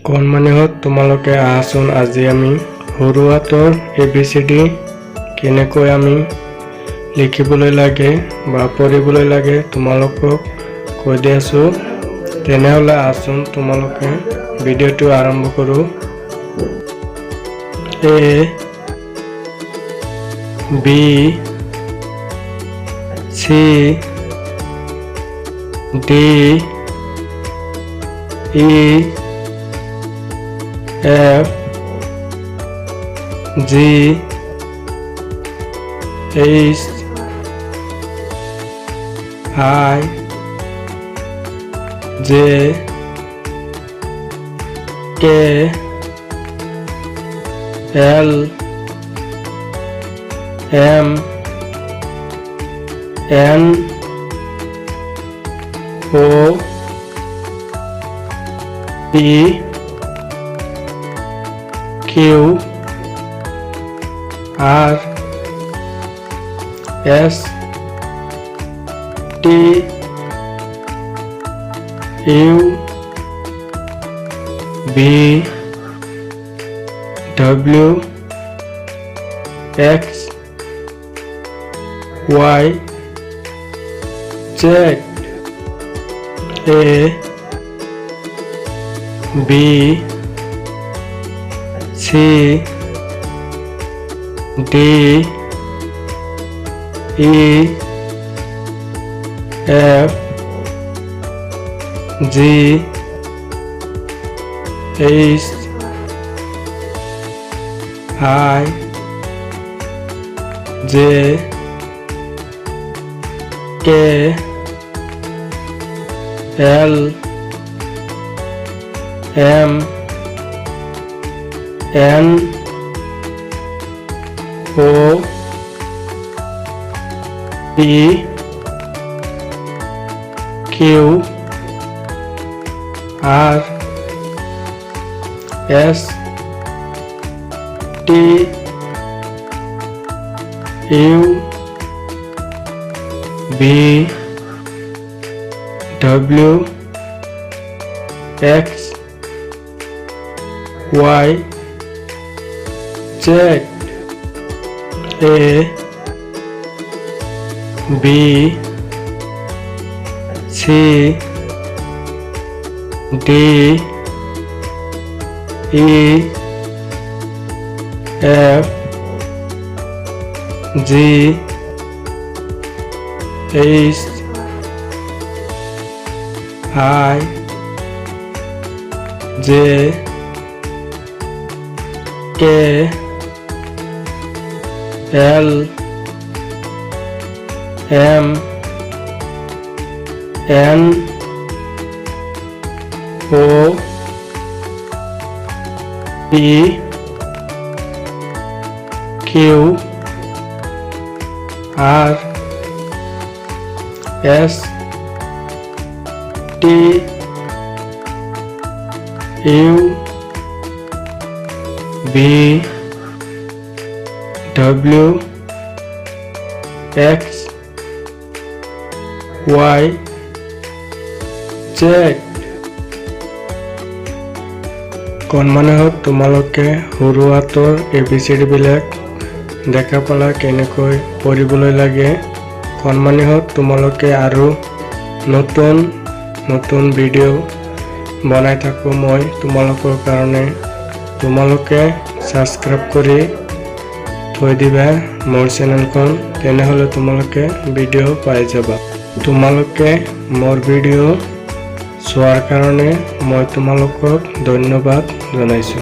কণমানিহঁত তোমালোকে আহাচোন আজি আমি সৰু হাতৰ ABCD কেনেকৈ আমি লিখিবলৈ লাগে বা পঢ়িবলৈ লাগে তোমালোকক কৈ দি আছো। তেনেহলে আহাচোন তোমালোকে ভিডিঅ'টো আৰম্ভ কৰো। A B C D E F G H I J K L M N O P Q R S T U V W X Y Z A B C D E F G H I J K L M N O P Q R S T U V W X Y Z A B C D E F G H I J K L M N O P Q R S T U V W X Y Z কণমানিহঁত তোমালোকে সৰু হাতৰ ABCD বিলাক দেখা পালা কেনেকৈ পঢ়িবলৈ লাগে। কণমানিহঁত তোমালোকে আৰু নতুন ভিডিঅ' বনাই থাকো মই তোমালোকৰ কাৰণে। তোমালোকে সাবস্ক্ৰাইব কৰি থৈ দিবা মোৰ চেনেলখন, তেনেহলে তোমালোকে ভিডিঅ' পাই যাবা। তোমালোকে মোৰ ভিডিঅ' চোৱাৰ কাৰণে মই তোমালোকক ধন্যবাদ জনাইছো।